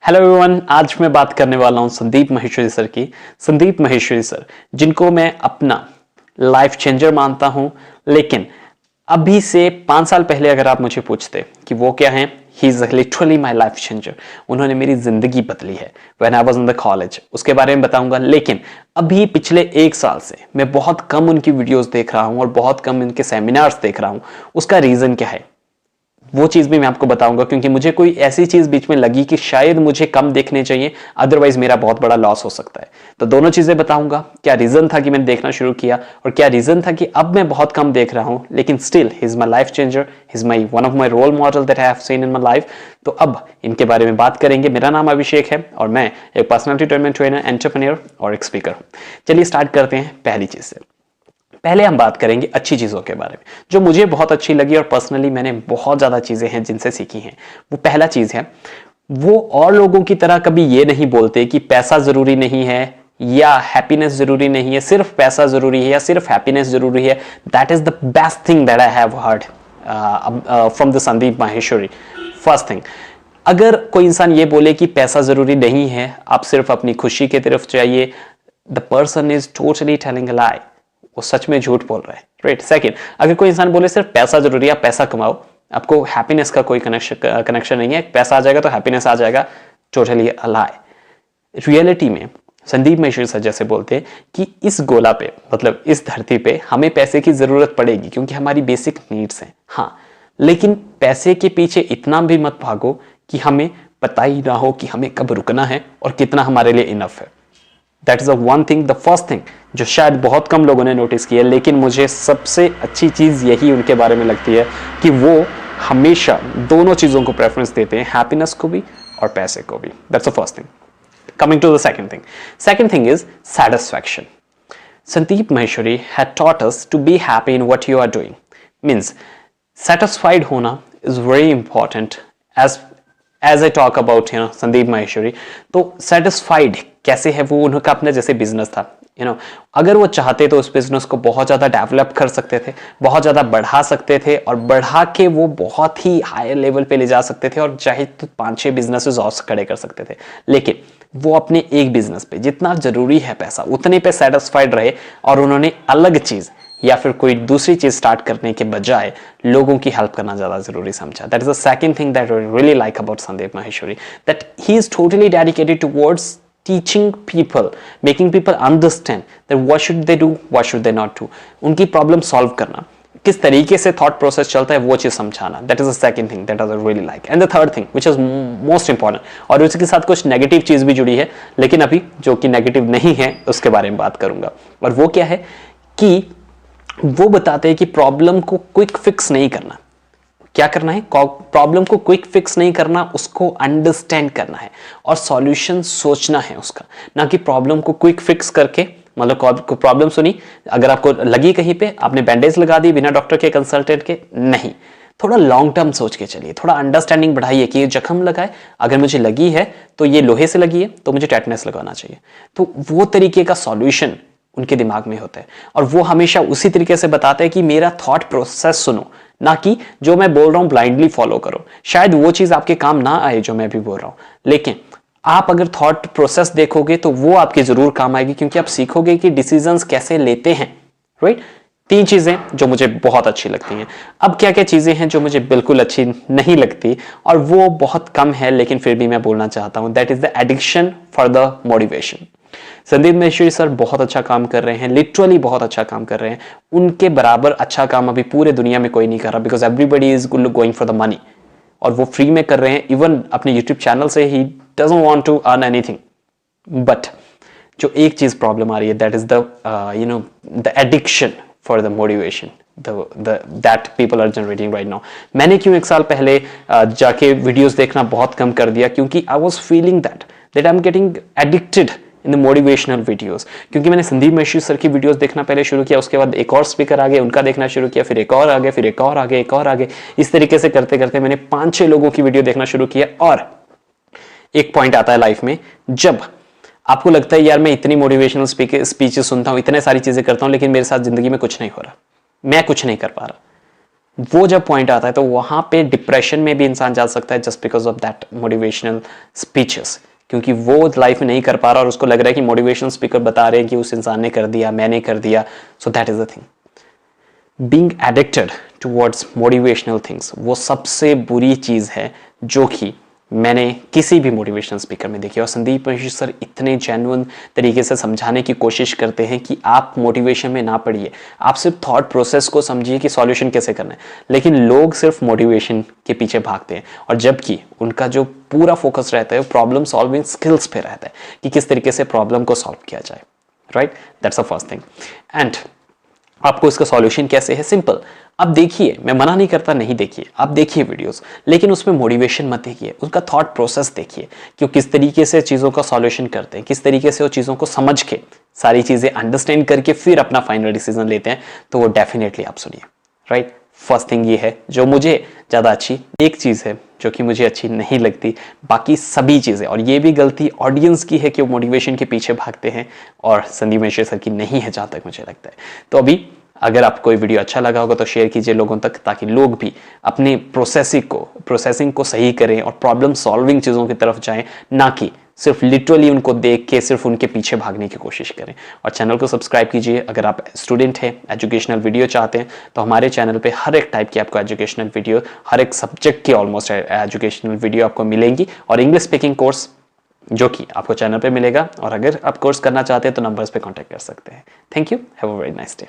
Hello everyone, आज मैं बात करने वाला हूं संदीप माहेश्वरी सर की। संदीप माहेश्वरी सर, जिनको मैं अपना लाइफ चेंजर मानता हूं, लेकिन अभी से 5 साल पहले अगर आप मुझे पूछते कि वो क्या हैं, he is literally my life changer. उन्होंने मेरी जिंदगी बदली है when I was in the college, उसके बारे में बताऊंगा। लेकिन अभी पिछले 1 साल से मैं बहुत कम उनकी वीडियोस देख रहा हूं और बहुत कम उनके सेमिनार्स देख रहा हूं। उसका रीजन क्या है वो चीज भी मैं आपको बताऊंगा, क्योंकि मुझे कोई ऐसी चीज बीच में लगी कि शायद मुझे कम देखने चाहिए, अदरवाइज मेरा बहुत बड़ा लॉस हो सकता है। तो दोनों चीजें बताऊंगा, क्या रीजन था कि मैंने देखना शुरू किया और क्या रीजन था कि अब मैं बहुत कम देख रहा हूं, लेकिन still he is my life changer, he is my one of my role model that I have seen in my life. तो अब इनके बारे में बात करेंगे। मेरा नाम अभिषेक है और मैं एक पर्सनैलिटी डेवलपमेंट ट्रेनर, एंटरप्रेन्योर और एक स्पीकर हूं। चलिए स्टार्ट करते हैं पहली चीज से। पहले हम बात करेंगे अच्छी चीजों के बारे में जो मुझे बहुत अच्छी लगी और पर्सनली मैंने बहुत ज्यादा चीजें हैं जिनसे सीखी हैं। वो पहला चीज है, वो और लोगों की तरह कभी ये नहीं बोलते कि पैसा जरूरी नहीं है या हैप्पीनेस जरूरी नहीं है, सिर्फ पैसा जरूरी है या सिर्फ हैप्पीनेस जरूरी है। That is the best thing that I have heard from the Sandeep Maheshwari. First thing, अगर कोई इंसान ये बोले कि पैसा जरूरी नहीं है, आप सिर्फ अपनी खुशी की तरफ जाइए, the person is totally telling a lie. वो सच में झूठ बोल रहा है, राइट। सेकंड, अगर कोई इंसान बोले सिर्फ पैसा जरूरी है, आप पैसा कमाओ, आपको हैप्पीनेस का कोई कनेक्शन नहीं है, पैसा आ जाएगा तो हैप्पीनेस आ जाएगा, टोटली अ लाई। रियलिटी में संदीप माहेश्वरी सर जैसे बोलते हैं कि इस गोला पे, मतलब इस धरती पे हमें पैसे की जरूरत पड़ेगी क्योंकि हमारी बेसिक नीड्स हैं, हाँ, लेकिन पैसे के पीछे इतना भी मत भागो कि हमें पता ही ना हो कि हमें कब रुकना है और कितना हमारे लिए इनफ है। That is the one thing, the first thing जो शायद बहुत कम लोगों ने नोटिस की है, लेकिन मुझे सबसे अच्छी चीज यही उनके बारे में लगती है कि वो हमेशा दोनों चीजों को प्रेफरेंस देते हैं, हैप्पीनेस को भी और पैसे को भी। That's the first thing. Coming to the second thing is satisfaction. Sandeep Maheshwari had taught us to be happy in what you are doing. Means satisfied होना is very important as I talk about Sandeep Maheshwari. तो satisfied कैसे है वो, उनका अपना जैसे business था, अगर वो चाहते तो उस बिजनेस को बहुत ज्यादा डेवलप कर सकते थे, बहुत ज्यादा बढ़ा सकते थे और बढ़ा के वो बहुत ही हायर लेवल पे ले जा सकते थे और चाहे तो 5-6 बिजनेसेस और खड़े कर सकते थे। लेकिन वो अपने एक बिजनेस पे जितना जरूरी है पैसा उतने पे सेटिस्फाइड रहे और उन्होंने अलग चीज या फिर कोई दूसरी चीज स्टार्ट करने के बजाय लोगों की हेल्प करना ज्यादा जरूरी समझा। That is the second thing that I really like about Sandeep Maheshwari, that he is totally dedicated towards teaching people, making people understand that what should they do, what should they not do. उनकी problem solve करना, किस तरीके से thought process चलता है वो चीज समझाना। That is the second thing that I really like. And the third thing which is most important, और उसके साथ कुछ नेगेटिव चीज भी जुड़ी है, लेकिन अभी जो कि नेगेटिव नहीं है उसके बारे में बात करूंगा। और वो क्या है कि वो बताते हैं कि प्रॉब्लम को क्विक फिक्स नहीं करना। क्या करना है, प्रॉब्लम को क्विक फिक्स नहीं करना, उसको अंडरस्टैंड करना है और सॉल्यूशन सोचना है उसका, ना कि प्रॉब्लम को क्विक फिक्स करके, मतलब प्रॉब्लम सुनी, अगर आपको लगी कहीं पे आपने बैंडेज लगा दी बिना डॉक्टर के कंसल्टेंट के, नहीं। थोड़ा लॉन्ग टर्म सोच के चलिए, थोड़ा अंडरस्टैंडिंग बढ़ाइए कि ये जख्म लगा है, अगर मुझे लगी है तो ये लोहे से लगी है तो मुझे टेटनस लगाना चाहिए। तो वो तरीके का सॉल्यूशन उनके दिमाग में होता है और वो हमेशा उसी तरीके से बताते हैं कि मेरा थॉट प्रोसेस सुनो, ना कि जो मैं बोल रहा हूं ब्लाइंडली फॉलो करो। शायद वो चीज आपके काम ना आए जो मैं भी बोल रहा हूं, लेकिन आप अगर थॉट प्रोसेस देखोगे तो वो आपके जरूर काम आएगी, क्योंकि आप सीखोगे कि डिसीजंस कैसे लेते हैं, राइट। 3 चीजें जो मुझे बहुत अच्छी लगती हैं। अब क्या क्या चीजें हैं जो मुझे बिल्कुल अच्छी नहीं लगती, और वो बहुत कम है लेकिन फिर भी मैं बोलना चाहता हूं। That is the addiction for the motivation. Sandeep Maheshwari sir बहुत अच्छा काम कर रहे हैं, लिटरली बहुत अच्छा काम कर रहे हैं। उनके बराबर अच्छा काम अभी पूरे दुनिया में कोई नहीं कर रहा, because everybody is going for the money, और वो फ्री में कर रहे हैं। इवन अपने यूट्यूब चैनल से he doesn't want to earn anything. But जो एक चीज प्रॉब्लम आ रही है, that is the addiction for the motivation that people are generating right now. मैंने क्यों 1 साल पहले जाके वीडियोस देखना बहुत कम कर दिया, क्योंकि I was feeling that I am getting addicted in the motivational videos. क्योंकि मैंने संदीप माहेश्वरी सर की वीडियोस देखना पहले शुरू किया, उसके बाद एक और स्पीकर आ गए, उनका देखना शुरू किया, फिर एक और आ गए, फिर एक और आ गए, एक और आ गए। इस तरीके से करते करते मैंने 5-6 लोगों की वीडियो देखना शुरू किया। और एक पॉइंट आता है लाइफ में जब आपको लगता है यार मैं इतनी मोटिवेशनल स्पीचेस सुनता हूं, इतने सारी चीजें करता हूं, लेकिन मेरे साथ जिंदगी में कुछ नहीं हो रहा, मैं कुछ नहीं कर पा रहा। वो जब पॉइंट आता है तो वहां पे डिप्रेशन में भी इंसान जा सकता है just because of that motivational speeches, क्योंकि वो लाइफ में नहीं कर पा रहा और उसको लग रहा है कि मोटिवेशनल स्पीकर बता रहे हैं कि उस इंसान ने कर दिया, मैंने कर दिया. So that is the thing. Being addicted towards motivational things वो सबसे बुरी चीज है जो कि मैंने किसी भी मोटिवेशनल स्पीकर में देखी. और संदीप महेश्वरी सर इतने जेन्युइन तरीके से समझाने की कोशिश करते हैं कि आप मोटिवेशन में ना पड़िए, आप सिर्फ थॉट प्रोसेस को समझिए कि सॉल्यूशन कैसे करना है. लेकिन लोग सिर्फ मोटिवेशन के पीछे भागते हैं और जबकि उनका जो पूरा फोकस रहता है वो प्रॉब्लम सॉल्विंग स्किल्स पे रहता है कि किस तरीके से प्रॉब्लम को सॉल्व किया जाए. Right, that's the first thing. And आपको इसका सॉल्यूशन कैसे है? सिंपल. आप देखिए, मैं मना नहीं करता नहीं देखिए, आप देखिए वीडियोस, लेकिन उसमें मोटिवेशन मत देखिए, उसका थॉट प्रोसेस देखिए कि वो किस तरीके से चीज़ों का सॉल्यूशन करते हैं, किस तरीके से वो चीज़ों को समझ के सारी चीज़ें अंडरस्टैंड करके फिर अपना फाइनल डिसीजन लेते हैं. तो वो डेफिनेटली आप सुनिए. राइट, फर्स्ट थिंग ये है जो मुझे ज़्यादा अच्छी. एक चीज़ है जो कि मुझे अच्छी नहीं लगती, बाकी सभी चीज़ें. और ये भी गलती ऑडियंस की है कि वो मोटिवेशन के पीछे भागते हैं और संदीप महेश्वरी सर की नहीं है जहाँ तक मुझे लगता है. तो अभी अगर आपको ये वीडियो अच्छा लगा होगा तो शेयर कीजिए लोगों तक, ताकि लोग भी अपने प्रोसेसिंग को सही करें और प्रॉब्लम सॉल्विंग चीज़ों की तरफ जाएं, ना कि सिर्फ लिटरली उनको देख के सिर्फ उनके पीछे भागने की कोशिश करें. और चैनल को सब्सक्राइब कीजिए. अगर आप स्टूडेंट हैं, एजुकेशनल वीडियो चाहते हैं, तो हमारे चैनल पे हर एक टाइप की आपको एजुकेशनल वीडियो, हर एक सब्जेक्ट की ऑलमोस्ट एजुकेशनल वीडियो आपको मिलेंगी. और इंग्लिश स्पीकिंग कोर्स जो कि आपको चैनल पे मिलेगा. और अगर आप कोर्स करना चाहते हैं तो नंबर्स पे कांटेक्ट कर सकते हैं. Thank you, have a very nice day.